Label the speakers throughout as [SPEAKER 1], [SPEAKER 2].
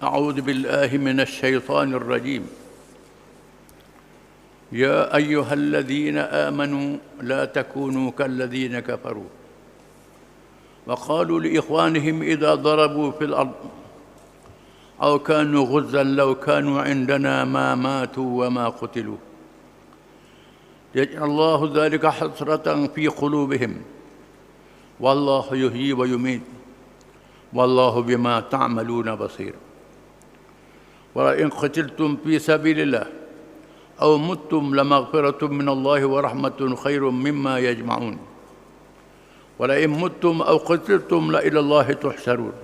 [SPEAKER 1] أعوذ بالله من الشيطان الرجيم. يا أيها الذين آمنوا لا تكونوا كالذين كفروا وقالوا لإخوانهم إذا ضربوا في الأرض أو كانوا غزا لو كانوا عندنا ما ماتوا وما قتلوا يجعل الله ذلك حسرة في قلوبهم والله يحيي ويميت والله بما تعملون بصير. ولئن قتلتم في سبيل الله أو متم لمغفرة من الله ورحمة خير مما يجمعون ولئن متم أو قتلتم لإلى الله تحشرون.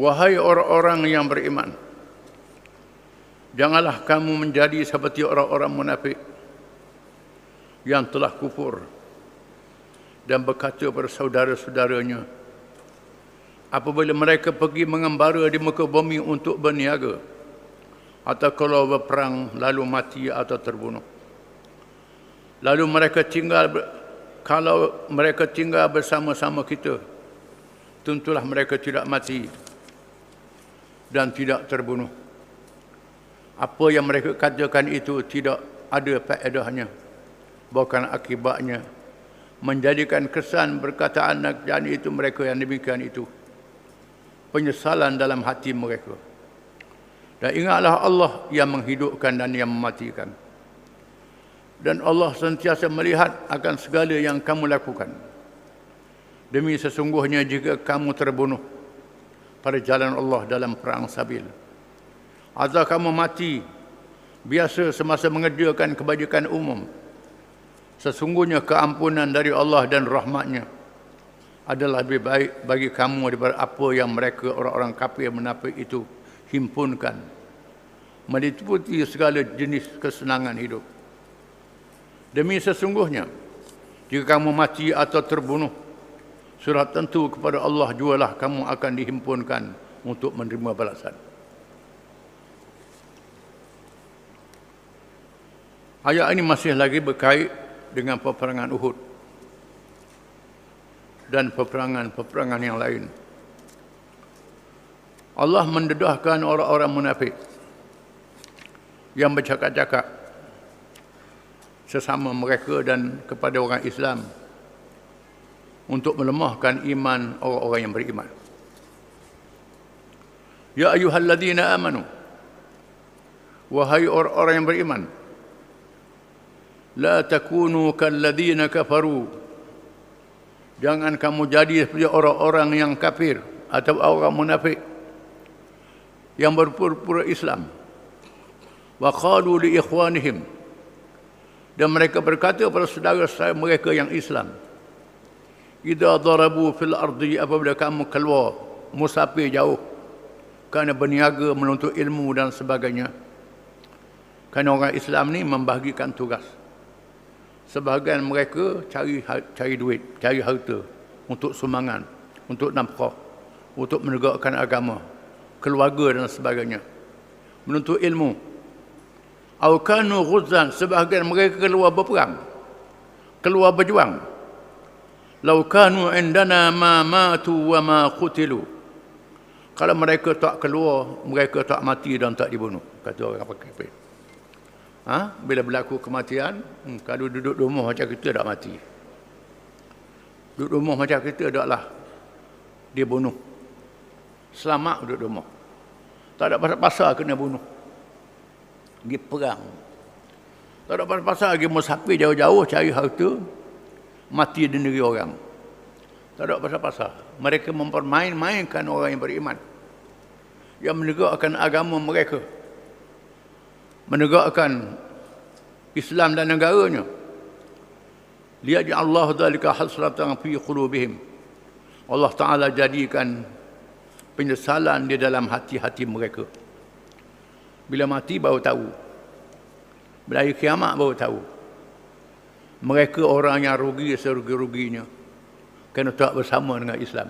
[SPEAKER 1] Wahai orang-orang yang beriman, janganlah kamu menjadi seperti orang-orang munafik yang telah kufur dan berkata kepada saudara-saudaranya apabila mereka pergi mengembara di muka bumi untuk berniaga atau kalau berperang lalu mati atau terbunuh. Lalu mereka kalau mereka tinggal bersama-sama kita, tentulah mereka tidak mati dan tidak terbunuh. Apa yang mereka katakan itu tidak ada faedahnya, bukan akibatnya, menjadikan kesan perkataan dan itu mereka yang demikian itu penyesalan dalam hati mereka. Dan ingatlah Allah yang menghidupkan dan yang mematikan. Dan Allah sentiasa melihat akan segala yang kamu lakukan. Demi sesungguhnya jika kamu terbunuh pada jalan Allah dalam perang sabil, atau kamu mati biasa semasa mengerjakan kebajikan umum, sesungguhnya keampunan dari Allah dan rahmatnya adalah lebih baik bagi kamu daripada apa yang mereka orang-orang kafir munafik itu himpunkan, meliputi segala jenis kesenangan hidup. Demi sesungguhnya jika kamu mati atau terbunuh, sudah tentu kepada Allah jualah kamu akan dihimpunkan untuk menerima balasan. Ayat ini masih lagi berkait dengan peperangan Uhud dan peperangan yang lain. Allah mendedahkan orang-orang munafik yang bercakap-cakap sesama mereka dan kepada orang Islam untuk melemahkan iman orang-orang yang beriman. Ya ayyuhalladzina amanu, wahai orang-orang yang beriman, la takunu kalladzina kafaru, jangan kamu jadi seperti orang-orang yang kafir atau orang munafik yang berpura-pura Islam. Wa qalu li ikhwanihim, dan mereka berkata kepada saudara-saudara mereka yang Islam, idza darabu fil ardi, apabila kamu keluar musafir jauh kerana berniaga, menuntut ilmu dan sebagainya. Kerana orang Islam ni membahagikan tugas. Sebahagian mereka cari duit, cari harta untuk sumbangan, untuk nafkah, untuk menegakkan agama, keluarga dan sebagainya. Menuntut ilmu. Au kanu ghuzzan, sebahagian mereka keluar berperang, keluar berjuang. Lau kanu indana ma matu wa ma qutilu, kalau mereka tak keluar, mereka tak mati dan tak dibunuh, kata orang kafir. Bila berlaku kematian, kalau duduk rumah macam kita tak mati, duduk rumah macam kita taklah dibunuh, selamat duduk rumah, tak ada pasal-pasal kena bunuh, pergi perang, tak ada pasal-pasal pergi musafir jauh-jauh cari harta, mati di negeri orang. Tak ada pasal-pasal. Mereka mempermain-mainkan orang yang beriman, yang menegakkan agama mereka, menegakkan Islam dan negaranya. Liyaj'allahu dzalika hasratan fi qulubihim, Allah Ta'ala jadikan penyesalan di dalam hati-hati mereka. Bila mati baru tahu, bila hari kiamat baru tahu. Mereka orang yang rugi serugi-ruginya kerana tak bersama dengan Islam.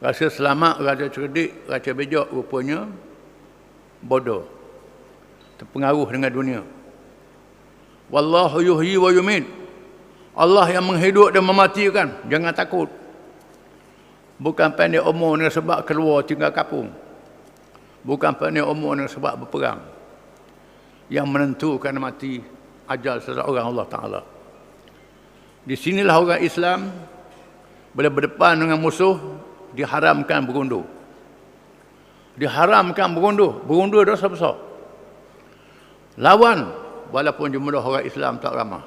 [SPEAKER 1] Rasa selamat, rasa cerdik, rasa bijak, rupanya bodoh. terpengaruh dengan dunia. Wallahu yuhyi wa yumit. Allah yang menghidup dan mematikan. Jangan takut. Bukan pendek umur dengan sebab keluar tinggal kampung. Bukan pendek umur dengan sebab berperang. Yang menentukan mati ajal seseorang Allah Ta'ala. Di sinilah orang Islam bila berdepan dengan musuh diharamkan berundur. Diharamkan berundur. Berundur dosa besar. Lawan walaupun jumlah orang Islam tak ramai.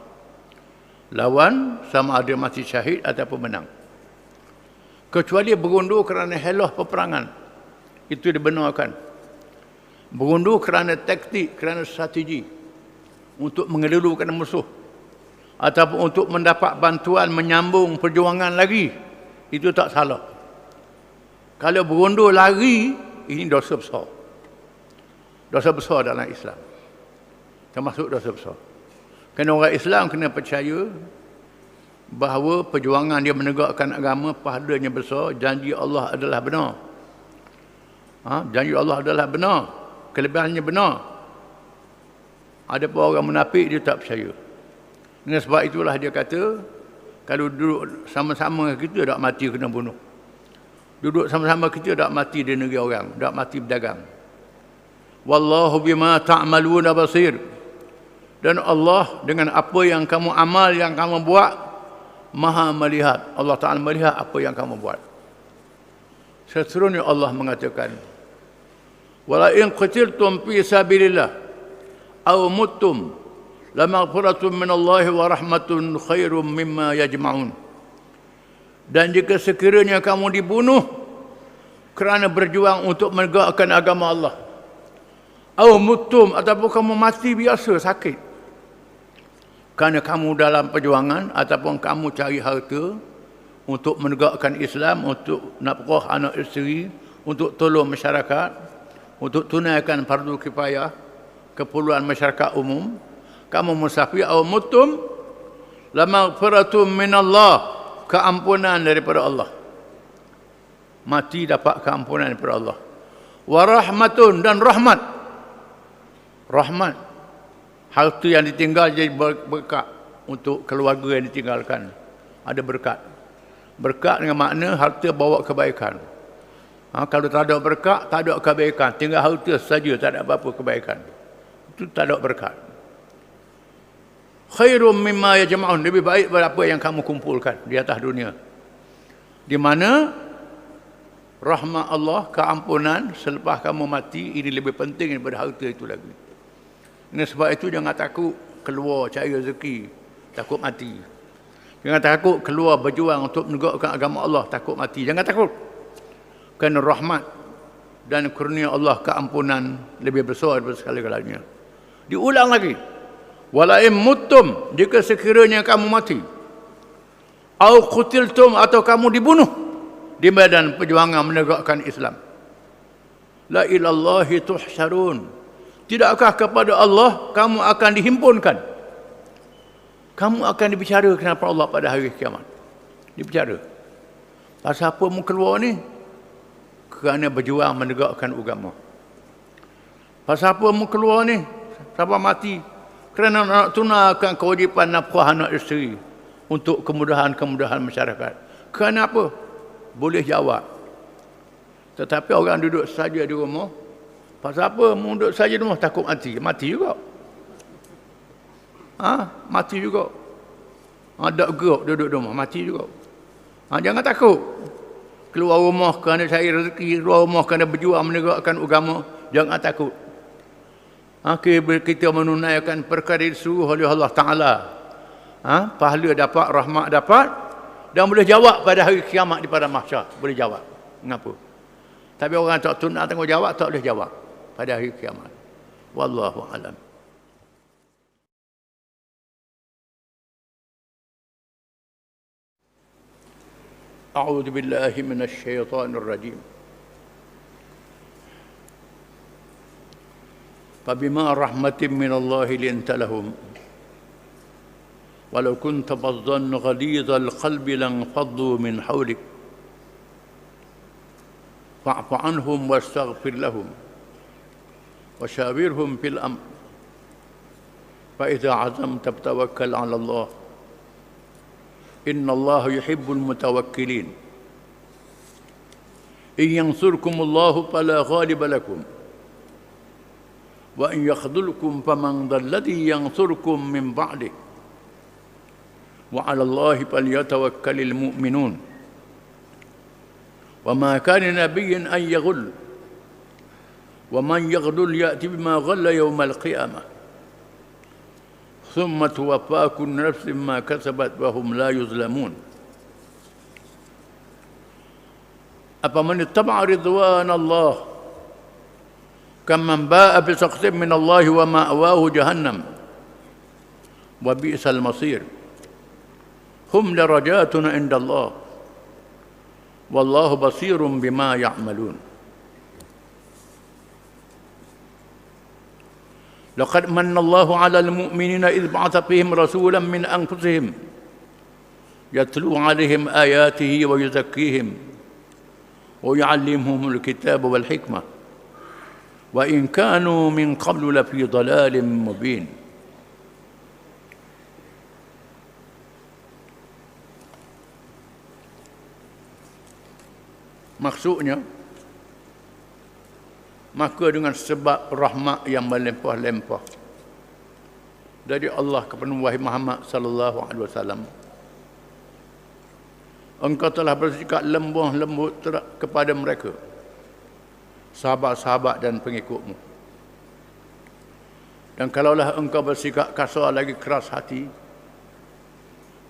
[SPEAKER 1] Lawan sama ada mati syahid ataupun menang. Kecuali berundur kerana helah peperangan. Itu dibenarkan. Berundur kerana taktik, kerana strategi. Untuk mengelulukan musuh. Ataupun untuk mendapat bantuan menyambung perjuangan lagi. Itu tak salah. Kalau berundur lari, ini dosa besar. Dosa besar dalam Islam. Termasuk dosa besar. Kerana orang Islam kena percaya bahawa perjuangan dia menegakkan agama pahalanya besar, janji Allah adalah benar. Janji Allah adalah benar. Kelebihannya benar. Ada pun orang munafik dia tak percaya. Dengan sebab itulah dia kata, kalau duduk sama-sama kita tak mati kena bunuh. Duduk sama-sama kita tak mati di negeri orang, tak mati berdagang. Wallahu bima ta'maluna basir. Dan Allah dengan apa yang kamu amal, yang kamu buat, Maha melihat. Allah Ta'ala melihat apa yang kamu buat. Seterusnya Allah mengatakan, wala in qatiltum fi sabilillah aw muttum lamaghfiratun minallahi wa rahmatun khairum mimma yajma'un. Dan jika sekiranya kamu dibunuh kerana berjuang untuk menegakkan agama Allah, aw muttum, ataupun kamu mati biasa sakit kerana kamu dalam perjuangan, ataupun kamu cari harta untuk menegakkan Islam, untuk nafkah anak isteri, untuk tolong masyarakat, untuk tunaikan fardu kifayah, keperluan masyarakat umum, kamu musafir, aw muttum lamaghfiratun minallah, keampunan daripada Allah. Mati dapat keampunan daripada Allah. Wa rahmatun, dan rahmat. Rahmat. Harta yang ditinggal jadi berkat untuk keluarga yang ditinggalkan. Ada berkat. Berkat dengan makna harta bawa kebaikan. Kalau tak ada berkat, tak ada kebaikan. Tinggal harta saja, tak ada apa-apa kebaikan. Itu tak ada berkat. Khairum mimma yajma'un, lebih baik daripada apa yang kamu kumpulkan di atas dunia. Di mana rahmat Allah, keampunan selepas kamu mati, ini lebih penting daripada harta itu lagi. Dengan sebab itu jangan takut keluar cari rezeki, takut mati. Jangan takut keluar berjuang untuk menegakkan agama Allah, takut mati. Jangan takut. Kerana rahmat dan kurnia Allah, keampunan lebih besar daripada segala-galanya. Diulang lagi. Wala in muttum, jika sekiranya kamu mati, au qutiltum, atau kamu dibunuh di medan perjuangan menegakkan Islam. La ilallahi tuhsyarun. Tidakkah kepada Allah kamu akan dihimpunkan? Kamu akan dibicarakan kepada Allah pada hari kiamat. Dibicara. Pasal apa mu keluar ni? Kerana berjuang menegakkan agama. Pasal apa mu keluar ni? Sampai mati. Kerana nak tunaikan kewajipan nafkah anak isteri untuk kemudahan-kemudahan masyarakat. Kerana apa? Boleh jawab. Tetapi orang duduk saja di rumah, pasal apa mu duduk saja di rumah, takut mati? Mati juga. Mati juga. Tak gerak duduk di rumah, mati juga. Jangan takut. Keluar rumah kerana cari rezeki, keluar rumah kerana berjuang menegakkan agama, jangan takut. Kita menunaikan perkara disuruh oleh Allah Ta'ala. Pahala dapat, rahmat dapat, dan boleh jawab pada hari kiamat di padang mahsyar. Boleh jawab. Mengapa? Tapi orang tak tunai tanggungjawab, tak boleh jawab pada hari kiamat. Wallahu a'lam. A'udzu billahi minasy syaithanir rajim. Fabima rahmatin minallahi linta lahum walau kunta faddan ghalidhal qalbi lan faddu min hawlik fa'fu anhum wastaghfir lahum وشاورهم في الأمر Fa idza azamta fatawakkal 'ala Allah. Innallaha yuhibbul mutawakkilin. In yansurkumullahu fala ghaliba lakum. Wa in yakhdhulkum faman dhalladhi yansurkum min ba'dih. Wa 'ala Allahi falyatawakkalul mu'minun. Wa ma kana nabiyyin an yaghul. Wa man yaghlul ya'ti bima ghalla yawmal qiyamah. ثم توفى كل نفس ما كسبت وهم لا يظلمون. أفمن اتبع رضوان الله كمن باء بسخط من الله ومأواه جهنم وبئس المصير. هم درجات عند الله والله بصير بما يعملون. لقد من الله على المؤمنين إذ بعث فيهم رسولا من أنفسهم يتلو عليهم آياته ويزكيهم ويعلمهم الكتاب والحكمة وإن كانوا من قبل لفي ضلال مبين. Maksudnya, maka dengan sebab rahmat yang melimpah-limpah dari Allah kepada wahai Muhammad sallallahu alaihi wasallam, engkau telah bersikap lemah lembut kepada mereka, sahabat-sahabat dan pengikutmu. Dan kalaulah engkau bersikap kasar lagi keras hati,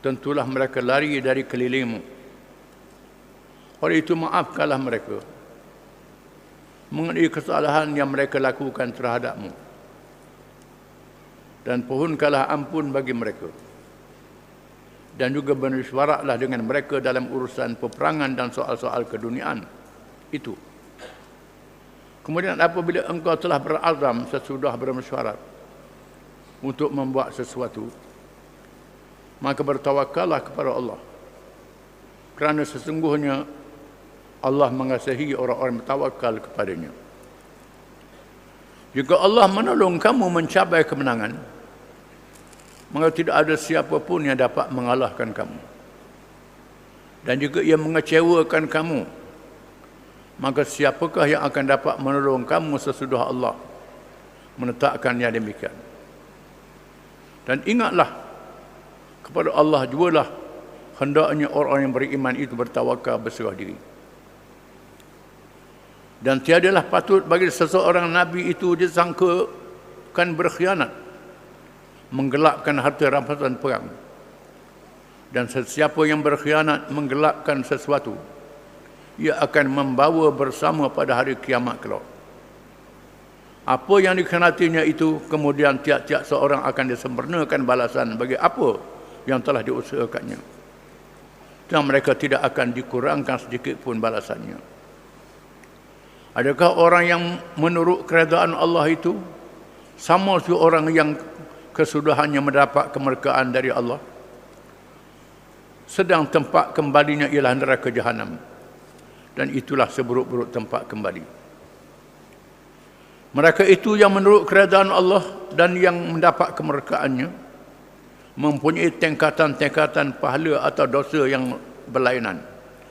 [SPEAKER 1] tentulah mereka lari dari kelilingmu. Oleh itu maafkanlah mereka mengenai kesalahan yang mereka lakukan terhadapmu, dan pohonkanlah ampun bagi mereka, dan juga bermesyuaratlah dengan mereka dalam urusan peperangan dan soal-soal keduniaan itu. Kemudian apabila engkau telah berazam sesudah bermesyuarat untuk membuat sesuatu, maka bertawakallah kepada Allah, kerana sesungguhnya Allah mengasihi orang-orang bertawakal kepadanya. Jika Allah menolong kamu mencapai kemenangan, maka tidak ada siapa pun yang dapat mengalahkan kamu. Dan jika ia mengecewakan kamu, maka siapakah yang akan dapat menolong kamu sesudah Allah menetapkan yang demikian. Dan ingatlah kepada Allah jugalah, hendaknya orang yang beriman itu bertawakal berserah diri. Dan tiadalah patut bagi seseorang Nabi itu disangkakan berkhianat, menggelapkan harta rampasan perang. Dan sesiapa yang berkhianat menggelapkan sesuatu, ia akan membawa bersama pada hari kiamat kelak. Apa yang dikhianatinya itu, kemudian tiap-tiap seorang akan disempurnakan balasan bagi apa yang telah diusahakannya. Dan mereka tidak akan dikurangkan sedikit pun balasannya. Adakah orang yang menurut keredaan Allah itu sama seperti orang yang kesudahannya mendapat kemerdekaan dari Allah, sedang tempat kembalinya ialah neraka jahanam, dan itulah seburuk-buruk tempat kembali. Mereka itu yang menurut keredaan Allah dan yang mendapat kemerdekaannya mempunyai tingkatan-tingkatan pahala atau dosa yang berlainan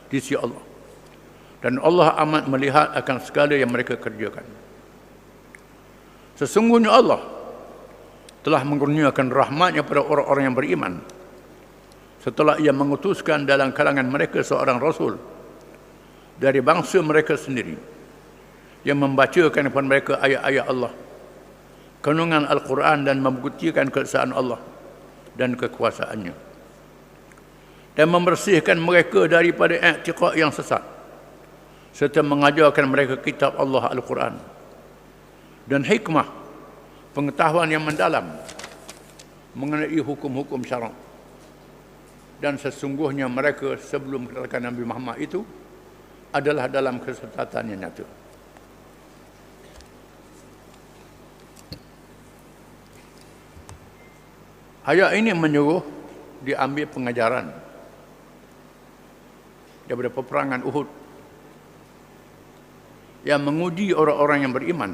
[SPEAKER 1] di sisi Allah. Dan Allah amat melihat akan segala yang mereka kerjakan. Sesungguhnya Allah telah mengurniakan rahmatnya pada orang-orang yang beriman, setelah ia mengutuskan dalam kalangan mereka seorang Rasul dari bangsa mereka sendiri, yang membacakan kepada mereka ayat-ayat Allah, kandungan Al-Quran, dan membuktikan keesaan Allah dan kekuasaannya, dan membersihkan mereka daripada i'tiqad yang sesat, serta mengajarkan mereka kitab Allah Al-Quran dan hikmah, pengetahuan yang mendalam mengenai hukum-hukum syarak. Dan sesungguhnya mereka sebelum kedatangan Nabi Muhammad itu adalah dalam kesesatan yang nyata. Ayat ini menyuruh diambil pengajaran daripada peperangan Uhud yang menguji orang-orang yang beriman,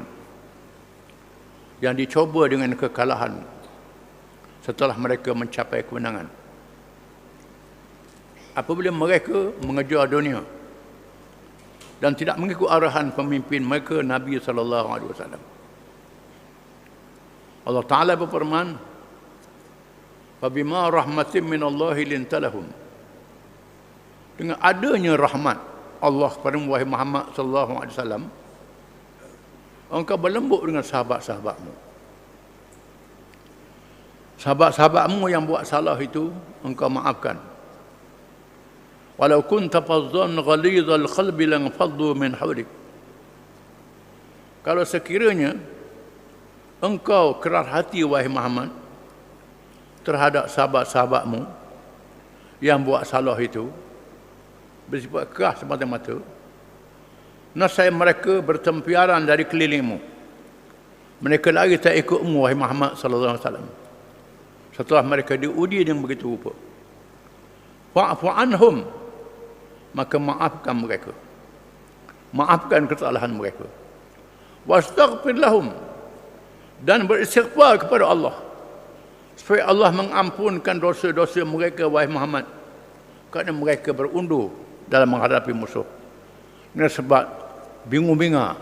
[SPEAKER 1] yang dicoba dengan kekalahan setelah mereka mencapai kemenangan. Apabila mereka mengejar dunia dan tidak mengikut arahan pemimpin mereka, Nabi SAW. Allah Ta'ala berfirman, "Fabima rahmatin minallahi lintalahum." Dengan adanya rahmat Allah kepada wahai Muhammad SAW, engkau berlembut dengan sahabat-sahabatmu. Sahabat-sahabatmu yang buat salah itu engkau maafkan. Walau kunta fazzan ghalidhal qalbi lan faddu min hawlik. Kalau sekiranya engkau keras hati wahai Muhammad terhadap sahabat-sahabatmu yang buat salah itu, bersifat keras semata-mata, nasai mereka bertempiaran dari kelilingmu. Mereka lagi tak ikutmu wahai Muhammad sallallahu alaihi wasallam. Setelah mereka diuji dengan begitu rupa. Fa'fu anhum, maka maafkan mereka. Maafkan kesalahan mereka. Wastaghfir lahum, dan beristighfar kepada Allah supaya Allah mengampunkan dosa-dosa mereka wahai Muhammad, kerana mereka berundur dalam menghadapi musuh. Ini sebab bingung-bingung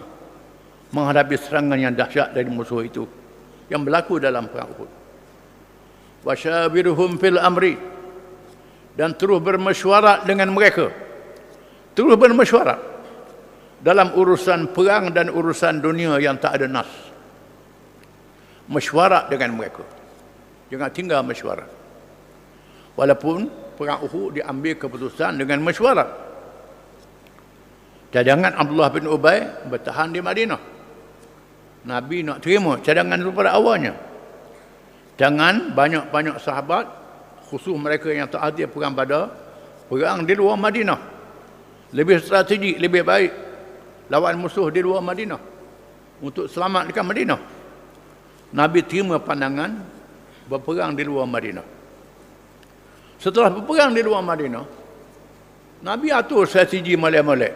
[SPEAKER 1] menghadapi serangan yang dahsyat dari musuh itu yang berlaku dalam perang Uhud. Wasyawirhum fil amri, dan terus bermesyuarat dengan mereka. Terus bermesyuarat dalam urusan perang dan urusan dunia yang tak ada nas. Mesyuarat dengan mereka. Jangan tinggal mesyuarat. Walaupun perang Uhud diambil keputusan dengan mesyuarat. Cadangan Abdullah bin Ubay bertahan di Madinah. Nabi nak terima cadangan itu pada awalnya. Jangan banyak-banyak sahabat, khusus mereka yang tak hadir perang Badar, perang di luar Madinah. Lebih strategik, lebih baik lawan musuh di luar Madinah untuk selamatkan Madinah. Nabi terima pandangan berperang di luar Madinah. Setelah berperang di luar Madinah, Nabi atur strategi molek-molek.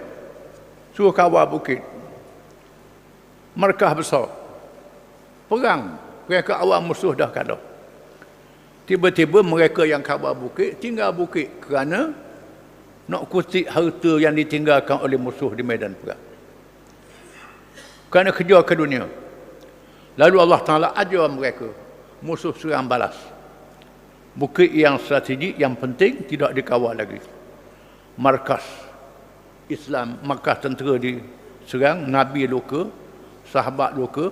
[SPEAKER 1] Suruh kawal bukit, markah besar, perang. Mereka awal musuh dah kalah. Tiba-tiba mereka yang kawal bukit tinggal bukit kerana nak kutip harta yang ditinggalkan oleh musuh di medan perang. Kerana kejar ke dunia. Lalu Allah Ta'ala ajar mereka, musuh serang balas. Bukit yang strategik, yang penting tidak dikawal lagi. Markas Islam, markas tentera diserang, Nabi luka, sahabat luka,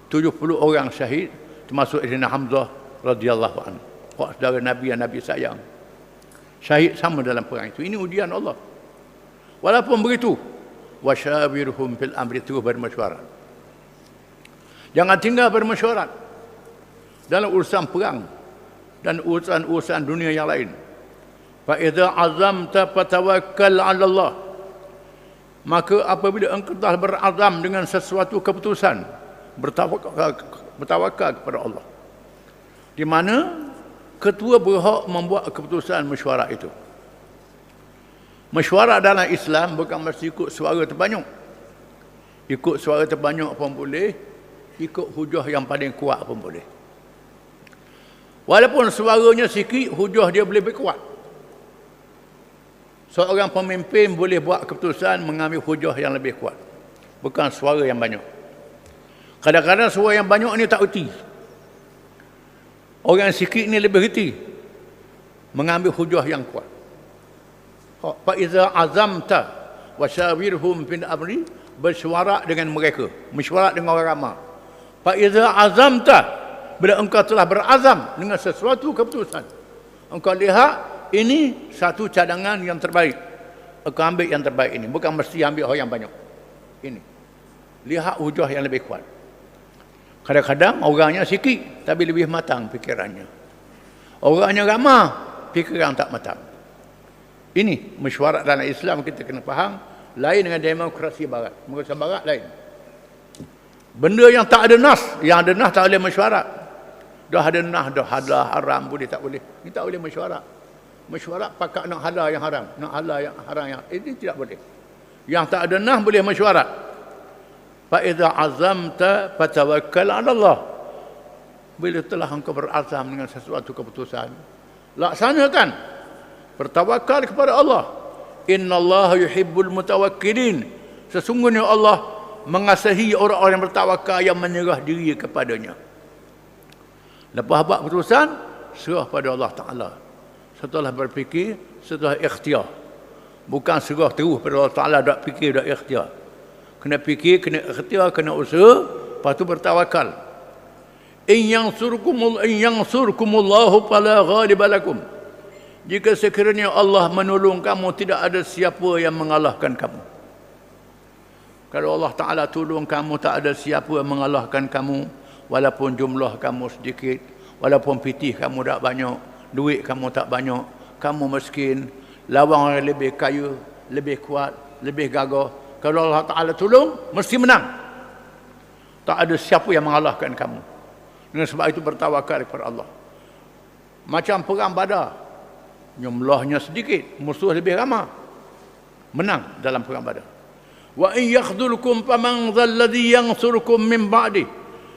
[SPEAKER 1] 70 orang syahid, termasuk Sayyidina Hamzah radhiyallahu anhu. Saudara Nabi yang Nabi sayang. Syahid sama dalam perang itu. Ini ujian Allah. Walaupun begitu, wasyawirhum fil amri, terus bermesyuarat. Jangan tinggal bermesyuarat dalam urusan perang dan urusan-urusan dunia yang lain. Fa idza azamta fatawakkal 'ala Allah. Maka apabila engkau telah berazam dengan sesuatu keputusan, bertawakal kepada Allah. Di mana ketua berhak membuat keputusan mesyuarat itu. Mesyuarat dalam Islam bukan mesti ikut suara terbanyak. Ikut suara terbanyak pun boleh, ikut hujah yang paling kuat pun boleh. Walaupun suaranya sikit, hujah dia boleh lebih kuat. Seorang pemimpin boleh buat keputusan mengambil hujah yang lebih kuat, bukan suara yang banyak. Kadang-kadang suara yang banyak ni tak reti. Orang yang sikit ni lebih reti mengambil hujah yang kuat. Fa iza azamta wasyawirhum fil amri, bersyuarat dengan mereka, mesyuarat dengan orang ramai. Fa iza azamta, bila engkau telah berazam dengan sesuatu keputusan, engkau lihat ini satu cadangan yang terbaik, engkau ambil yang terbaik ini, bukan mesti ambil orang yang banyak. Ini lihat hujah yang lebih kuat. Kadang-kadang orangnya sikit tapi lebih matang fikirannya. Orangnya ramah, fikiran tak matang. Ini mesyuarat dalam Islam kita kena faham, lain dengan demokrasi barat. Demokrasi barat lain. Benda yang tak ada nas, yang ada nas tak boleh mesyuarat. Dah ada nas, dah halal haram boleh tak boleh. Ini tak boleh mesyuarat. Mesyuarat pakat nak halal yang haram, nak halal yang haram yang ini tidak boleh. Yang tak ada nas boleh mesyuarat. Fa idza azamta fatawakkal 'ala Allah. Bila telah engkau berazam dengan sesuatu keputusan, laksanakan. Bertawakal kepada Allah. Innallaha yuhibbul mutawakkilin. Sesungguhnya Allah mengasihi orang-orang yang bertawakal, yang menyerah diri kepadanya. Lepas buat keputusan, serah pada Allah Ta'ala. Setelah berfikir, setelah ikhtiar. Bukan serah terus pada Allah Ta'ala, tak fikir, tak ikhtiar. Kena fikir, kena ikhtiar, kena usaha, lepas tu bertawakal. In yansurkumullahu fala ghaliba lakum. Jika sekiranya Allah menolong kamu, tidak ada siapa yang mengalahkan kamu. Kalau Allah Ta'ala tolong kamu, tak ada siapa yang mengalahkan kamu. Walaupun jumlah kamu sedikit, walaupun pitih kamu tak banyak, duit kamu tak banyak, kamu miskin, lawan orang lebih kaya, lebih kuat, lebih gagah. Kalau Allah Ta'ala tolong, mesti menang. Tak ada siapa yang mengalahkan kamu. Dengan sebab itu bertawakal kepada Allah. Macam perang Badar, jumlahnya sedikit, musuh lebih ramai, menang dalam perang Badar. Wa in yakhdhulkum faman dzalladzi yansurukum min ba'di.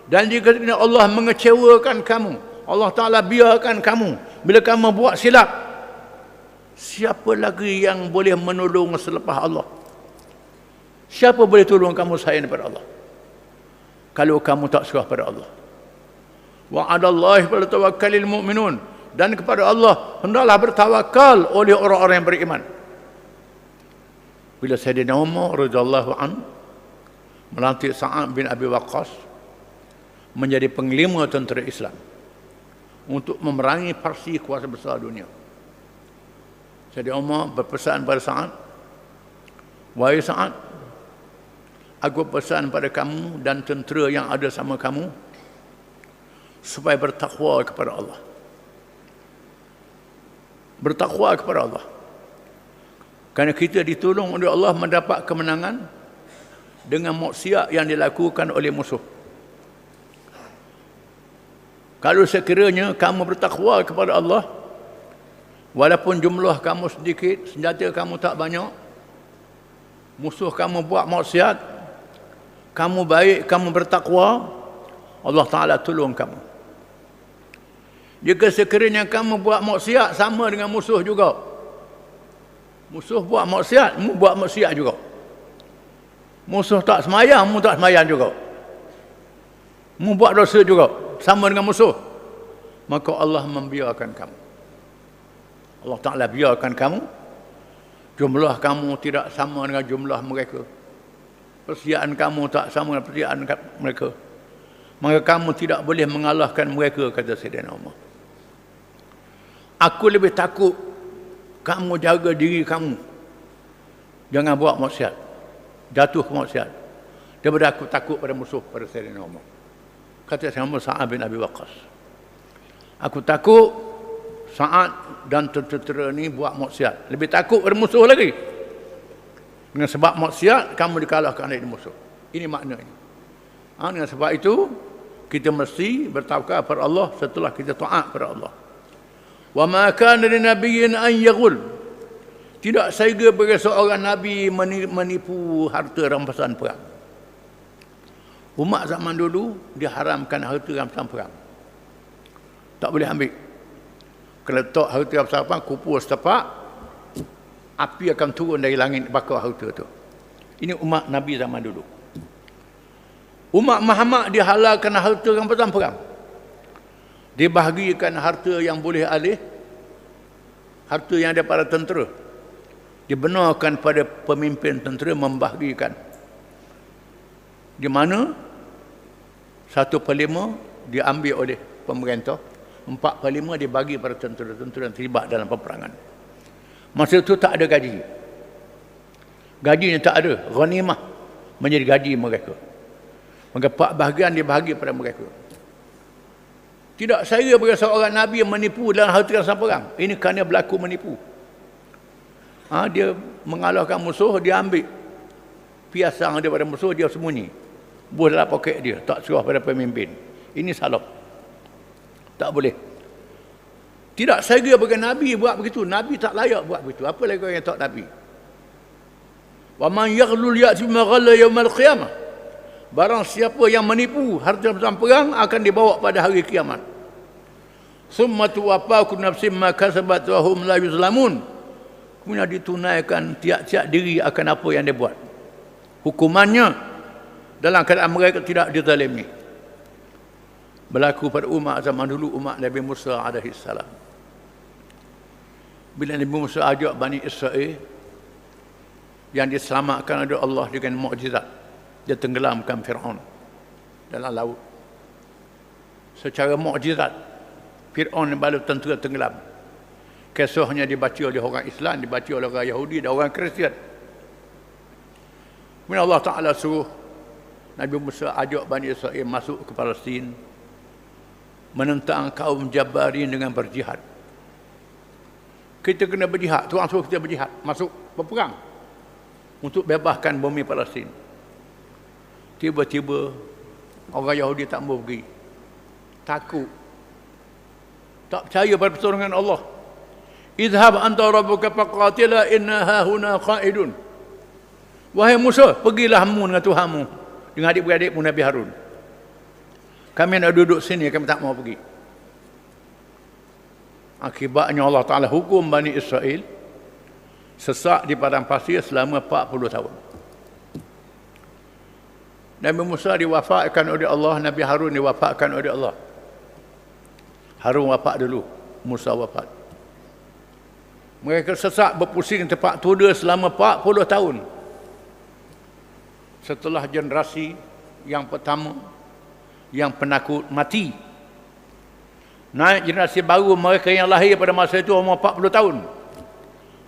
[SPEAKER 1] Dan jika Allah mengecewakan kamu, Allah Ta'ala biarkan kamu, bila kamu buat silap, siapa lagi yang boleh menolong selepas Allah? Siapa boleh tolong kamu selain daripada Allah? Kalau kamu tak serah pada Allah. Wa'adallahi falyatawakkalul mu'minun. Dan kepada Allah hendaklah bertawakal oleh orang-orang yang beriman. Bila Sayyidina Umar radhiyallahu anhu melantik Sa'ad bin Abi Waqqas menjadi panglima tentera Islam untuk memerangi Parsi, kuasa besar dunia. Sayyidina Umar berpesan pada Sa'ad, wahai Sa'ad, aku pesan pada kamu dan tentera yang ada sama kamu supaya bertakwa kepada Allah. Bertakwa kepada Allah. Kerana kita ditolong oleh Allah mendapat kemenangan dengan maksiat yang dilakukan oleh musuh. Kalau sekiranya kamu bertakwa kepada Allah, walaupun jumlah kamu sedikit, senjata kamu tak banyak, musuh kamu buat maksiat, kamu baik, kamu bertakwa, Allah Ta'ala tolong kamu. Jika sekiranya kamu buat maksiat, sama dengan musuh juga. Musuh buat maksiat, mu buat maksiat juga. Musuh tak semayang, mu tak semayang juga. Mu buat dosa juga, sama dengan musuh. Maka Allah membiarkan kamu. Allah Ta'ala biarkan kamu. Jumlah kamu tidak sama dengan jumlah mereka. Persediaan kamu tak sama dengan persediaan mereka. Maka kamu tidak boleh mengalahkan mereka, kata Sayyidina Umar. Aku lebih takut kamu jaga diri kamu, jangan buat maksiat, jatuh ke maksiat, daripada aku takut pada musuh, pada Sayyidina Umar. Kata Sayyidina Umar, Sa'ad bin Abi Waqqas, aku takut Sa'ad dan tentera ni buat maksiat, lebih takut pada musuh lagi. Dengan sebab maksiat, kamu dikalahkan oleh musuh. Ini maknanya. Dengan sebab itu, kita mesti bertawakal kepada Allah setelah kita taat kepada Allah. Wa ma kana linabiyyin an yaghul. Tidak sehingga bagi seorang nabi menipu harta rampasan perang. Umat zaman dulu diharamkan harta rampasan perang. Tak boleh ambil. Kalau letak harta rampasan perang, kupur setapak, api akan turun dari langit bakar harta tu. Ini umat Nabi zaman dulu. Umat Muhammad dihalalkan harta rampasan perang. Dibahagikan harta yang boleh alih, harta yang ada pada tentera. Dibenarkan pada pemimpin tentera membahagikan. Di mana 1/5 diambil oleh pemerintah, 4/5 dibagi pada tentera-tentera yang terlibat dalam peperangan. Masa itu tak ada gaji. Gajinya tak ada. Ghanimah menjadi gaji mereka. Maka 4 bahagian dibahagi pada mereka. Tidak saya bagi seorang Nabi yang menipu dalam harta rampasan perang. Ini kerana berlaku menipu. Dia mengalahkan musuh, dia ambil piasang daripada musuh, dia sembunyi. Buat dalam poket dia, tak suruh pada pemimpin. Ini salah. Tak boleh. Tidak saya bagi Nabi buat begitu. Nabi tak layak buat begitu. Apa lagi orang yang tak Nabi? Wa man yaghlul ya'ti bima ghalla yaumal qiyamah. Barang siapa yang menipu harta rampasan perang akan dibawa pada hari kiamat. Summa tuwaffa kullu nafsin ma kasabat wa hum la yuzlamun. Kemudian ditunaikan tiap-tiap diri akan apa yang dia buat. Hukumannya dalam keadaan mereka tidak dizalimi. Berlaku pada umat zaman dulu, umat Nabi Musa alaihi salam. Bila Nabi Musa ajak Bani Israel yang diselamatkan oleh Allah dengan mukjizat, dia tenggelamkan Fir'aun dalam laut. Secara mukjizat, Fir'aun baru tentera tenggelam. Kisahnya dibaca oleh orang Islam, dibaca oleh orang Yahudi dan orang Kristian. Kemudian Allah Ta'ala suruh Nabi Musa ajak Bani Israel masuk ke Palestin, menentang kaum Jabarin dengan berjihad. Kita kena berjihad, Tuhan suruh kita berjihad, masuk berperang untuk bebaskan bumi Palestin. Tiba-tiba orang Yahudi tak mau pergi, takut, tak percaya pada pertolongan Allah. Idhab anta rabbuka faqatila inna hahuna qa'idun. Wahai Musa, pergilah kamu dengan Tuhanmu, dengan adik-beradik Nabi Harun. Kami nak duduk sini, kami tak mau pergi. Akibatnya Allah Ta'ala hukum Bani Israel sesak di padang pasir selama 40 tahun. Nabi Musa diwafatkan oleh Allah, Nabi Harun diwafatkan oleh Allah. Harun wafat dulu, Musa wafat. Mereka sesak berpusing tempat tuda selama 40 tahun. Setelah generasi yang pertama yang penakut mati, naik generasi baru, mereka yang lahir pada masa itu umur 40 tahun.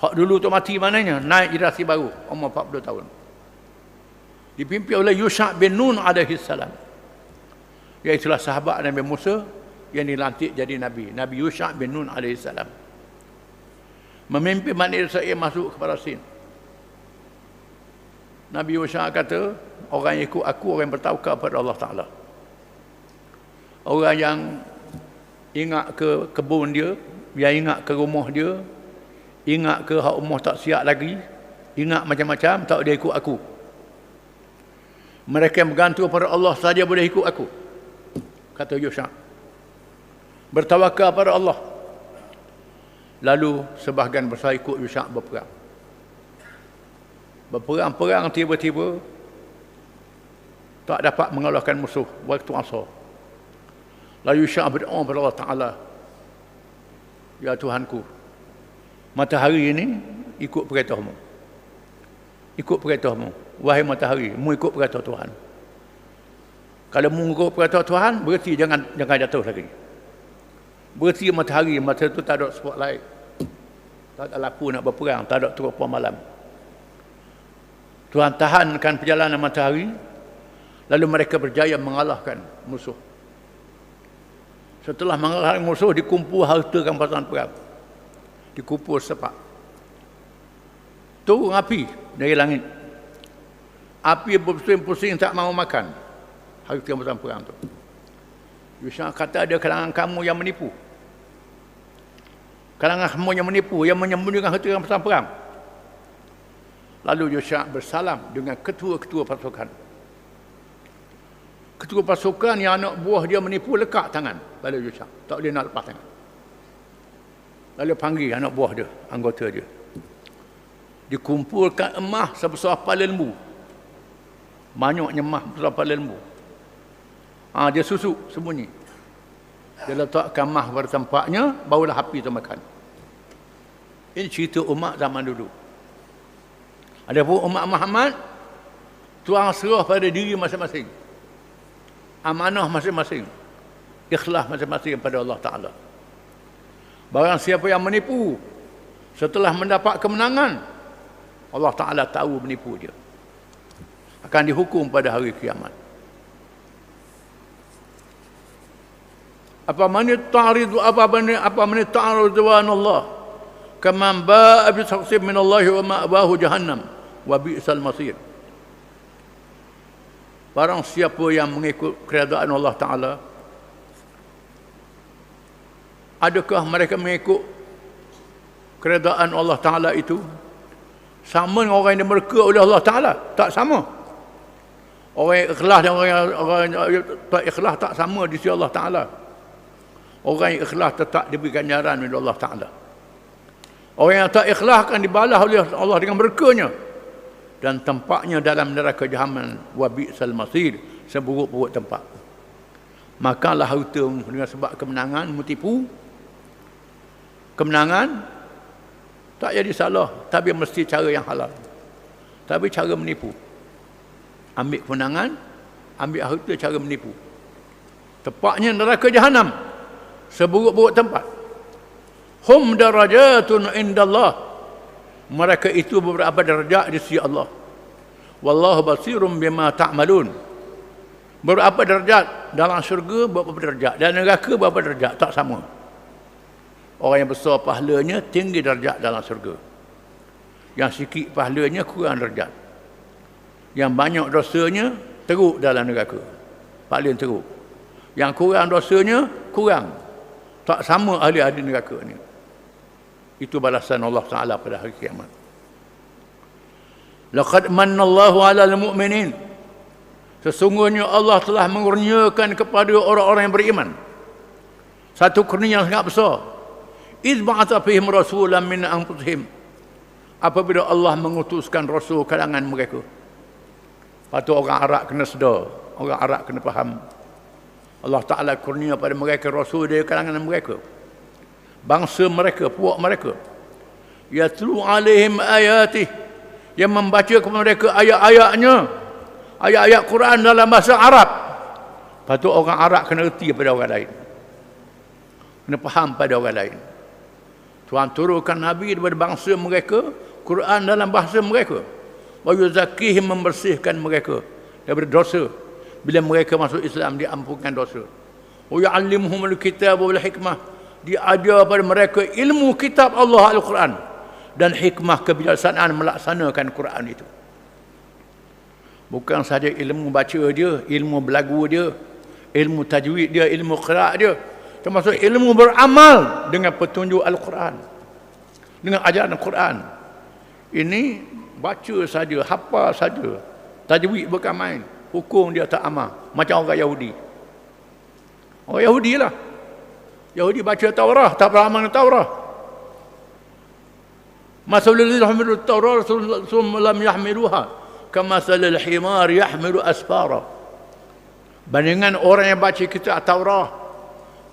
[SPEAKER 1] Hak dulu tu mati mananya, naik generasi baru umur 40 tahun. Dipimpin oleh Yusha' bin Nun alaihi salam. Iaitulah sahabat Nabi Musa yang dilantik jadi Nabi. Nabi Yusha' bin Nun alaihi salam. Memimpin Bani Israel masuk ke Palestin. Nabi Yusha' kata, orang yang ikut aku, orang yang bertawakal pada Allah Ta'ala. Orang yang ingat ke kebun dia, yang ingat ke rumah dia, ingat ke hak rumah tak siap lagi, ingat macam-macam, tak dia ikut aku. Mereka yang bergantung pada Allah saja boleh ikut aku, kata Yusha'. Bertawakal pada Allah. Lalu sebahagian besar ikut Yusha' berperang. Berperang-perang, tiba-tiba tak dapat mengalahkan musuh waktu asar. Lalu Yusha' berdoa kepada Allah Ta'ala, ya Tuhanku, matahari ini ikut perintahmu. Ikut perintahmu. Wahai matahari, mu ikut perintah Tuhan. Kalau mu ikut perintah Tuhan, berarti jangan jatuh lagi. Berarti matahari, masa itu tak ada spotlight, tak ada lampu nak berperang, tak ada teropong malam. Tuhan tahankan perjalanan matahari, lalu mereka berjaya mengalahkan musuh. Setelah mengalahkan musuh, dikumpul harta rampasan perang, dikumpul sepak. Turun api dari langit. Api berpusing-pusing tak mahu makan harta rampasan perang tu. Yusha' kata, ada kalangan kamu yang menipu. Kalangan kamu yang menipu, yang menyembunyikan harta rampasan perang. Lalu Yusha' bersalam dengan ketua-ketua pasukan. Ketua pasukan yang anak buah dia menipu, lekat tangan pada Yusha', tak boleh nak lepas tangan. Lalu panggil anak buah dia, anggota dia. Dikumpulkan emas sebesar kepala lembu. Banyaknya emas sebesar kepala lembu. Dia susuk sembunyi. Dia letakkan emas pada tempatnya, barulah api termakan. Ini cerita umat zaman dulu. Adapun umat Muhammad, Tuhan serah pada diri masing-masing. Amanah masing-masing. Ikhlas masing-masing pada Allah Ta'ala. Barang siapa yang menipu, setelah mendapat kemenangan, Allah Ta'ala tahu menipu dia, akan dihukum pada hari kiamat. Apa man ta'ridu ridwan Allah kaman ba'a bi sakhsin min Allah wa ma'wahu jahannam wa bi'sal masir. Barang siapa yang mengikut keredaan Allah Ta'ala, adakah mereka mengikut keredaan Allah Ta'ala itu sama dengan orang yang dimurka oleh Allah Ta'ala? Tak sama. Orang yang ikhlas dan orang yang tak ikhlas tak sama di sisi Allah Ta'ala. Orang yang ikhlas tetap diberi ganjaran oleh Allah Ta'ala. Orang yang tak ikhlas akan dibalas oleh Allah dengan berkahnya. Dan tempatnya dalam neraka jahanam, wa bi'sal masir, seburuk-buruk tempat. Makalah harta dengan sebab kemenangan menipu. Kemenangan tak jadi salah, tapi mesti cara yang halal. Tapi cara menipu. Ambil kemenangan, ambil harta, cara menipu. Tepatnya neraka jahanam, seburuk-buruk tempat. Hum darajatun indallah. Mereka itu beberapa darjat di sisi Allah. Wallahu basirum bima ta'malun. Berapa darjat dalam syurga, berapa darjat dalam neraka, berapa darjat tak sama. Orang yang besar pahalanya tinggi darjat dalam syurga. Yang sikit pahalanya kurang darjat. Yang banyak dosanya teruk dalam neraka, paling teruk. Yang kurang dosanya kurang, tak sama ahli-ahli neraka ni. Itu balasan Allah Ta'ala pada hari kiamat. Laqad mannallahu 'alal mu'minin. Sesungguhnya Allah telah mengurniakan kepada orang-orang yang beriman satu kurnia yang sangat besar. Iz ba'atha fihim rasulan min anfusihim. Apabila Allah mengutuskan rasul kalangan mereka. Patut orang Arab kena sedar, orang Arab kena faham. Allah Ta'ala kurnia pada mereka rasul dari kalangan mereka. Bangsa mereka, puak mereka. Yatlu alaihim ayatih, yang membaca kepada mereka ayat-ayatnya, ayat-ayat Quran dalam bahasa Arab. Patut orang Arab kena erti pada orang lain, kena faham pada orang lain. Tuhan turunkan Nabi daripada bangsa mereka, Quran dalam bahasa mereka. Wa yuzakkihim, membersihkan mereka daripada dosa. Bila mereka masuk Islam, diampunkan dosa. Wa yu'allimuhumul kitab wal hikmah, dia ajar pada mereka ilmu kitab Allah Al-Quran dan hikmah kebijaksanaan melaksanakan Quran itu. Bukan saja ilmu baca dia, ilmu belagu dia, ilmu tajwid dia, ilmu qiraat dia, termasuk ilmu beramal dengan petunjuk Al-Quran, dengan ajaran Al-Quran. Ini baca saja, hafal saja, tajwid bukan main, hukum dia tak amal, macam orang Yahudi. Orang Yahudi lah. Yahudi baca Taurah, tak beramal dengan Taurah. Masalul ladzina hamilu Taurah summa lam yahmiluha kamasalil himar yahmilu asfara. Bandingan orang yang baca kitab Taurah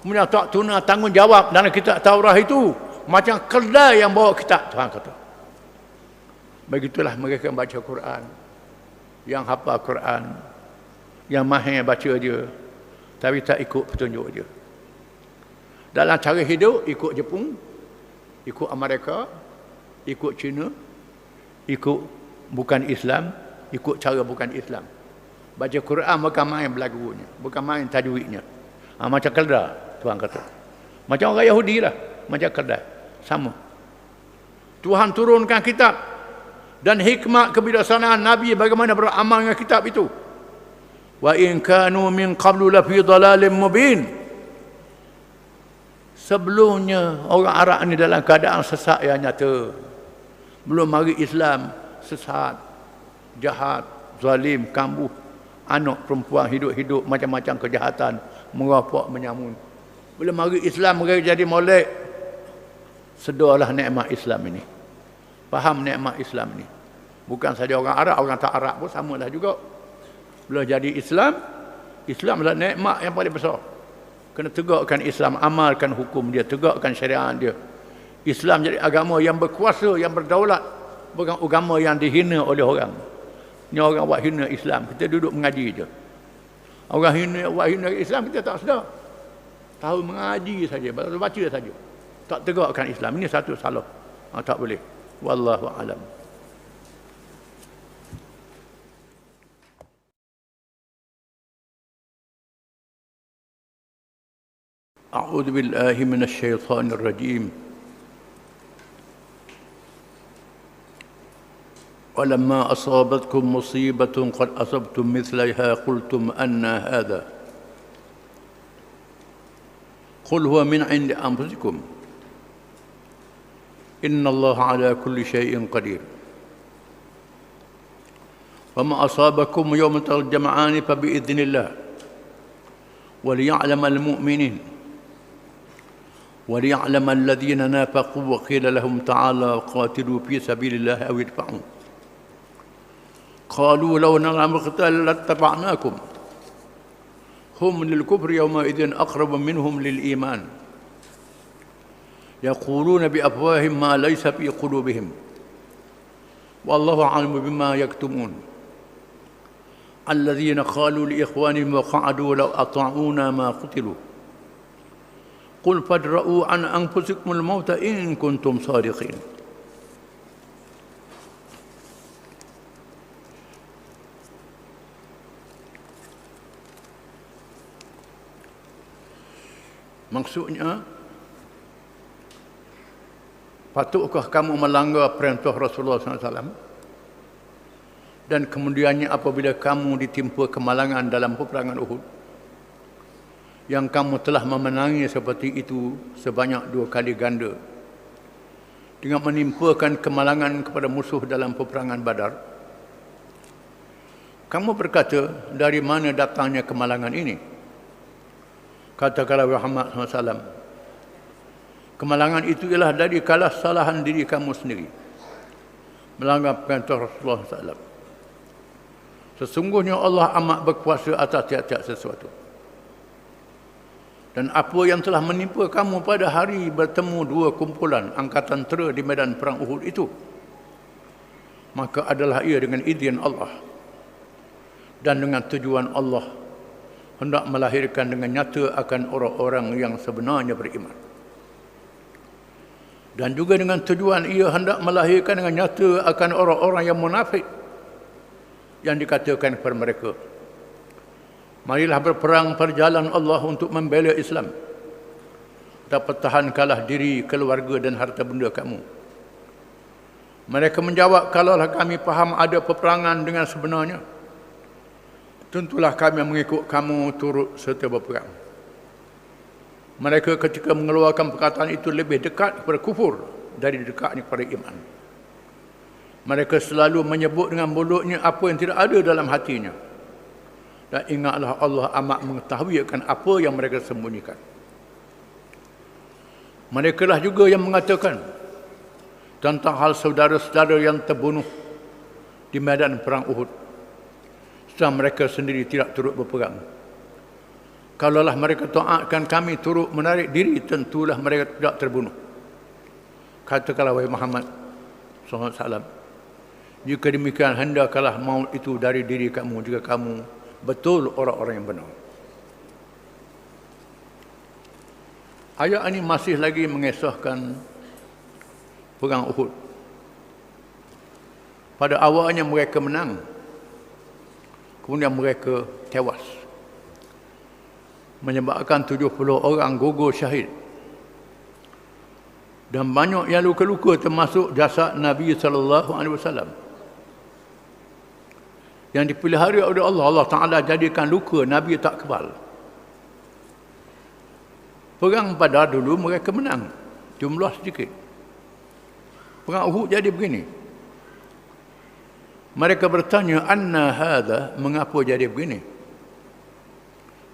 [SPEAKER 1] kemudian tak tuna tanggungjawab dalam kitab Taurah itu, macam keldai yang bawa kitab, Tuhan kata. Begitulah mereka yang baca Quran, yang hafal Quran, yang mahir baca dia, tapi tak ikut petunjuk dia. Dalam cara hidup, ikut Jepun, ikut Amerika, ikut China, ikut bukan Islam, ikut cara bukan Islam. Baca Quran bukan main belagunya, bukan main tajwidnya. Macam keldai, Tuhan kata. Macam orang Yahudi lah, macam keldai. Sama. Tuhan turunkan kitab dan hikmah kebijaksanaan Nabi bagaimana beramal dengan kitab itu. Wa in kanu min qablu la fi dhalalin mubin. Sebelumnya orang Arab ni dalam keadaan sesat yang nyata. Belum mari Islam, sesat, jahat, zalim, kambuh, anak perempuan hidup-hidup macam-macam kejahatan, merapak, menyamun. Bila mari Islam mereka jadi molek. Sedarlah nikmat Islam ini. Faham nikmat Islam ini. Bukan saja orang Arab, orang tak Arab pun samalah juga. Bila jadi Islam, Islam adalah nikmat yang paling besar. Kena tegakkan Islam, amalkan hukum dia, tegakkan syariat dia. Islam jadi agama yang berkuasa, yang berdaulat, bukan agama yang dihina oleh orang. Ni orang buat hina Islam, kita duduk mengaji je. Orang buat hina Islam, kita tak sedar. Tahu mengaji saja, baca saja. Tak tegakkan Islam. Ini satu salah. Tak boleh. Wallahu a'lam. A'udzu billahi minasy syaithanir rajim. Walamma asabatkum musibatun qad asabtum mithlaha qultum anna hadha. Qul huwa min 'indi anfusikum. Innallaha 'ala kulli syai'in qadir. وما أصابكم يوم التقى الجمعان فبإذن الله وليعلم المؤمنين وليعلم الذين نافقوا وقيل لهم تعالوا قاتلوا في سبيل الله أو ادفعوا قالوا لو نعلم القتال لاتبعناكم هم للكفر يومئذ أقرب منهم للإيمان يقولون بأفواههم ما ليس في قلوبهم والله أعلم بما يكتمون الذين قالوا لإخوانهم وقعدوا لو أطاعونا ما قتلوا قل فادرؤوا عن أنفسكم الموت إن كنتم صادقين. Maksudnya, patutkah kamu melanggar perintah Rasulullah SAW? Dan kemudiannya apabila kamu ditimpa kemalangan dalam peperangan Uhud, yang kamu telah memenangi seperti itu sebanyak 2 kali ganda, dengan menimpakan kemalangan kepada musuh dalam peperangan Badar, kamu berkata, dari mana datangnya kemalangan ini? Katakanlah Muhammad SAW, kemalangan itu ialah dari kesalahan diri kamu sendiri, melanggar perintah Rasulullah SAW. Sesungguhnya Allah amat berkuasa atas tiap-tiap sesuatu. Dan apa yang telah menimpa kamu pada hari bertemu 2 kumpulan angkatan tentera di medan perang Uhud itu, maka adalah ia dengan izin Allah dan dengan tujuan Allah hendak melahirkan dengan nyata akan orang-orang yang sebenarnya beriman. Dan juga dengan tujuan ia hendak melahirkan dengan nyata akan orang-orang yang munafik, yang dikatakan kepada mereka, marilah berperang pada jalan Allah untuk membela Islam dan pertahankanlah diri, keluarga dan harta benda kamu. Mereka menjawab, kalaulah kami faham ada peperangan dengan sebenarnya, tentulah kami mengikut kamu turut serta berperang. Mereka ketika mengeluarkan perkataan itu lebih dekat kepada kufur dari dekatnya kepada iman. Mereka selalu menyebut dengan mulutnya apa yang tidak ada dalam hatinya. Dan ingatlah Allah amat mengetahui akan apa yang mereka sembunyikan. Mereka lah juga yang mengatakan tentang hal saudara-saudara yang terbunuh di medan perang Uhud, sedang mereka sendiri tidak turut berperang. Kalaulah mereka taatkan kami turut menarik diri, tentulah mereka tidak terbunuh. Katakanlah wahai Muhammad SAW, jika demikian hendaklah maut itu dari diri kamu jika kamu betul orang-orang yang benar. Ayat ini masih lagi mengisahkan perang Uhud. Pada awalnya mereka menang, kemudian mereka tewas, menyebabkan 70 orang gugur syahid. Dan banyak yang luka-luka, termasuk jasad Nabi SAW yang dipelihara oleh Allah. Allah Ta'ala jadikan luka Nabi tak kebal. Perang Badar dulu mereka menang, jumlah sedikit. Perang Uhud jadi begini. Mereka bertanya, anna hadha, mengapa jadi begini?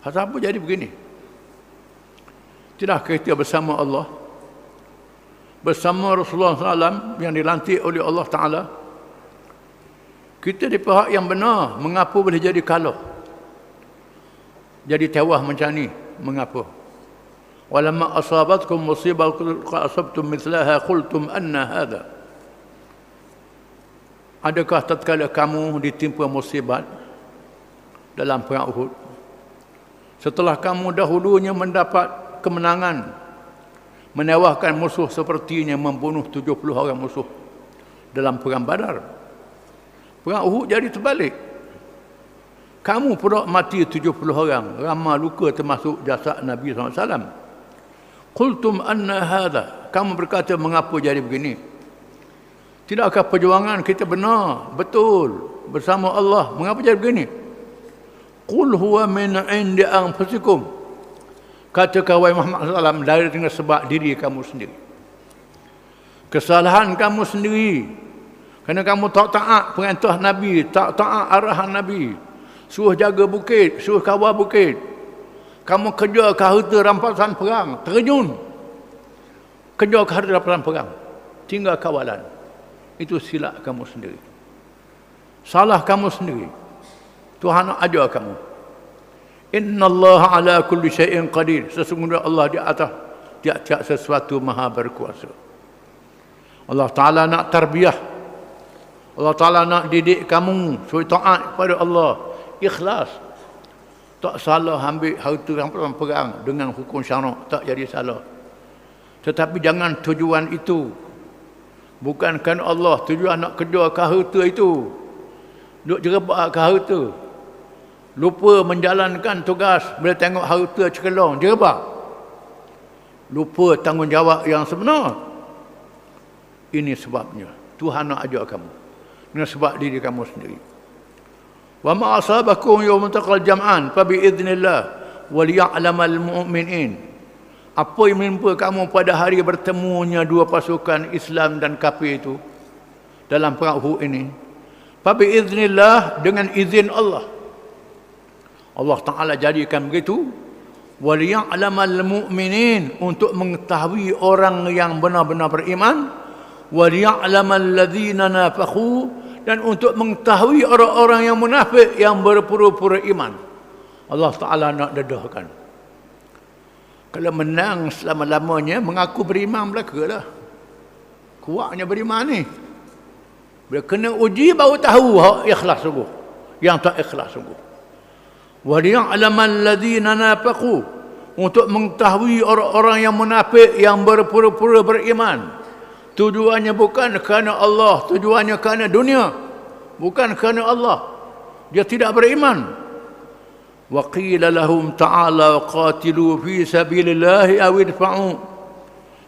[SPEAKER 1] Apa jadi begini? Tidak kita bersama Allah, bersama Rasulullah SAW yang dilantik oleh Allah Ta'ala, kita di pihak yang benar, mengapa boleh jadi kalah? Jadi tewas macam ni, mengapa? Walamma asabatkum musibah asabtum mithlaha qultum anna hadha. Adakah tatkala kamu ditimpa musibat dalam perang Uhud, setelah kamu dahulunya mendapat kemenangan, menewahkan musuh sepertinya membunuh 70 orang musuh dalam perang Badar, perang Uhud jadi terbalik. Kamu pula mati 70 orang, ramai luka termasuk jasad Nabi SAW. Qultum anna hadha, kamu berkata mengapa jadi begini? Tidakkah perjuangan kita benar, betul, bersama Allah, mengapa jadi begini? Qul huwa min indi anfusikum, katakan wahai Muhammad SAW, dari dengan sebab diri kamu sendiri. Kesalahan kamu sendiri. Kerana kamu tak taat perintah Nabi, tak taat arahan Nabi. Suruh jaga bukit, suruh kawal bukit. Kamu kejar ke harta rampasan perang, terjun. Kejar ke harta rampasan perang. Tinggal kawalan. Itu silap kamu sendiri. Salah kamu sendiri. Tuhan nak ajar kamu. Innallaha ala kulli syai'in qadir. Sesungguhnya Allah di atas tiap-tiap sesuatu maha berkuasa. Allah Ta'ala nak tarbiyah. Allah Ta'ala nak didik kamu supaya taat kepada Allah. Ikhlas. Tak salah ambil harta rampasan perang dengan hukum syarak. Tak jadi salah. Tetapi jangan tujuan itu. Bukan kerana Allah. Tujuan nak kejar ke harta itu. Duk jerebak ke harta. Lupa menjalankan tugas. Bila tengok harta cekelong, jerebak. Lupa tanggungjawab yang sebenar. Ini sebabnya. Tuhan nak ajar kamu. Dengan sebab diri kamu sendiri. Wa ma asabakum yawmal taqal jam'an fa bi idznillah wal ya'lamal mu'minin. Apa yang menimpa kamu pada hari bertemunya dua pasukan Islam dan kafir itu dalam perang Uhud ini, fa bi idznillah, dengan izin Allah. Allah Ta'ala jadikan begitu. Wal ya'lamal mu'minin, untuk mengetahui orang yang benar-benar beriman. Wal ya'lamal ladzina nafaqu, dan untuk mengetahui orang-orang yang munafik yang berpura-pura iman. Allah Ta'ala nak dedahkan. Kalau menang selama-lamanya, mengaku beriman belaka lah. Kuatnya beriman ni. Bila kena uji baru tahu ikhlas sungguh. Yang tak ikhlas sungguh. Wa liya'lamal ladzina nafaqu, untuk mengetahui orang-orang yang munafik yang berpura-pura beriman. Tujuannya bukan kerana Allah, tujuannya kerana dunia, bukan kerana Allah. Dia tidak beriman. Wa qila lahum ta'ala qatilu fi sabilillahi aw idfa'u,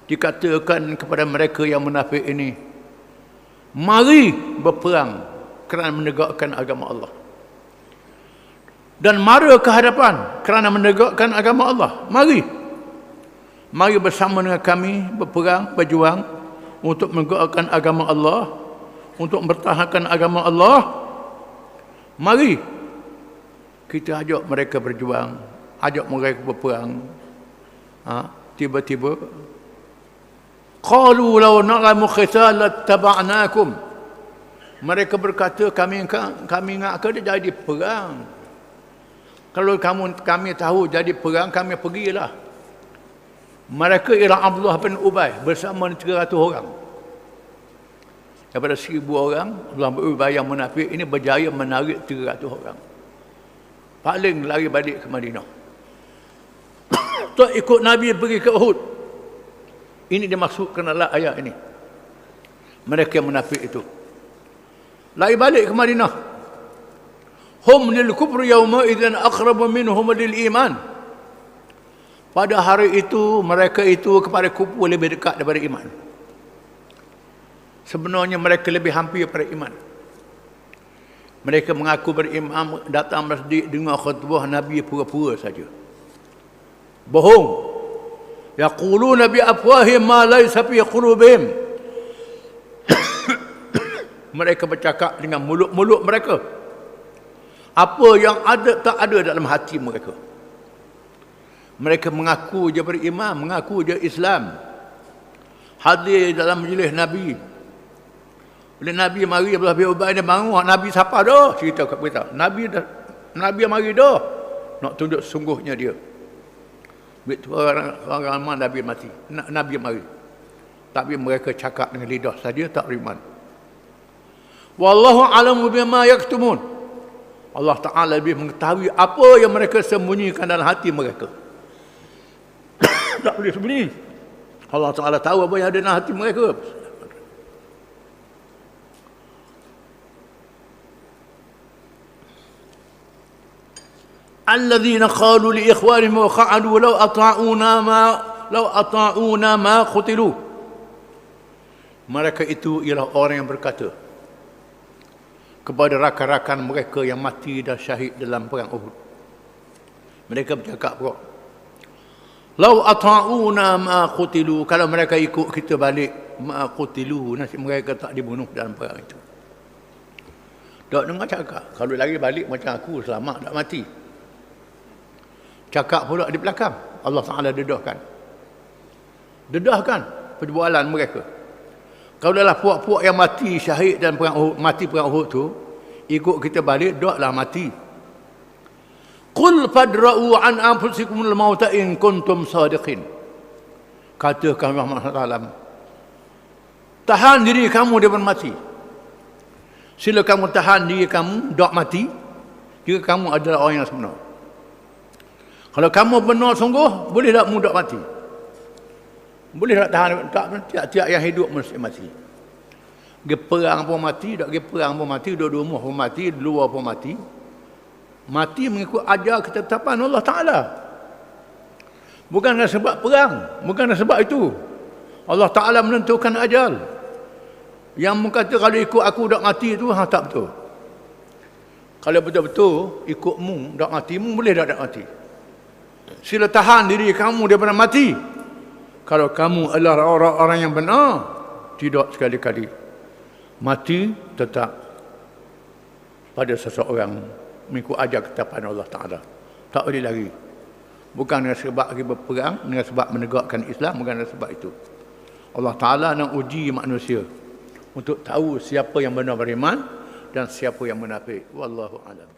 [SPEAKER 1] dikatakan kepada mereka yang munafik ini, mari berperang kerana menegakkan agama Allah. Dan mara ke hadapan kerana menegakkan agama Allah. Mari bersama dengan kami berperang, berjuang untuk menegakkan agama Allah, untuk mempertahankan agama Allah. Mari kita ajak mereka berjuang, ajak mereka berperang. Tiba-tiba qalu law na'lamu qitalan taba'nakum, mereka berkata, kami ingat dia jadi perang. Kalau kami tahu jadi perang, kami pergilah. Mereka ialah Abdullah bin Ubay bersama 300 orang. Daripada 1000 orang, Abdullah bin Ubay yang munafik ini berjaya menarik 300 orang. Paling lari balik ke Madinah. Tak ikut Nabi pergi ke Uhud. Ini dimaksudkan dalam ayat ini. Mereka yang munafik itu lari balik ke Madinah. Hum lil kufri yawma idzan aqrabu minhum lil iman. Pada hari itu mereka itu kepada kufur lebih dekat daripada iman. Sebenarnya mereka lebih hampir pada iman. Mereka mengaku beriman, datang masjid, dengar khutbah Nabi, pura-pura saja. Bohong. Yaquluna bi afwahihim ma laysa fi qulubihim. Mereka bercakap dengan mulut-mulut mereka apa yang ada tak ada dalam hati mereka. Mereka mengaku je beriman, mengaku je Islam, hadir dalam majlis Nabi. Bila Nabi mari, Abdullah bin Ubay dia bangun, Nabi siapa dah? Cerita kat kita. Nabi mari dah. Nak tunjuk sungguhnya dia. Bila orang ramai Nabi mati. Nabi mari. Tapi mereka cakap dengan lidah saja, tak beriman. Wallahu a'lamu bima yaktumun. Allah Ta'ala lebih mengetahui apa yang mereka sembunyikan dalam hati mereka. Tak boleh sembunyi. Allah Ta'ala tahu apa yang ada dalam hati mereka. Alladzina qalu li ikhwanihim wa qa'adu law ata'una ma qutilu. Mereka itu ialah orang yang berkata kepada rakan-rakan mereka yang mati dan syahid dalam perang Uhud. Mereka bercakap pula, lau ata'una ma qutilu, kalau mereka ikut kita balik, ma qutilu, nasib mereka tak dibunuh dalam perang itu. Tak dengar cakap. Kalau lari balik macam aku, selamat, tak mati. Cakap pula di belakang. Allah Ta'ala dedahkan. Dedahkan perbualan mereka. Kalau adalah puak-puak yang mati syahid dan mati perang Uhud tu, ikut kita balik, daklah mati. Qul fadra'u an anfusikumul mauta in kuntum sadiqin. Katakan Muhammad sallallahu alaihi wasallam, tahan diri kamu daripada mati. Sila kamu tahan diri kamu dak mati jika kamu adalah orang yang sebenar. Kalau kamu benar sungguh, boleh tak mudah mati? Boleh tak tahan? Tak, tiap-tiap yang hidup mesti mati. Pergi perang pun mati, tak pergi perang pun mati, dua-dua rumah pun mati, luar pun mati. Mati mengikut ajar ketetapan Allah Ta'ala. Bukan sebab perang, bukan sebab itu. Allah Ta'ala menentukan ajal. Yang mengata kalau ikut aku tak mati itu, tak betul. Kalau betul-betul ikutmu tak matimu, boleh tak mati? Sila tahan diri kamu daripada mati. Kalau kamu adalah orang-orang yang benar, tidak sekali-kali mati tetap pada seseorang mengikut ajar ketetapan Allah Ta'ala. Tak boleh lari. Bukan dengan sebab lagi berperang, dengan sebab menegakkan Islam, bukan dengan sebab itu. Allah Ta'ala nak uji manusia untuk tahu siapa yang benar beriman dan siapa yang munafik. Wallahu a'lam.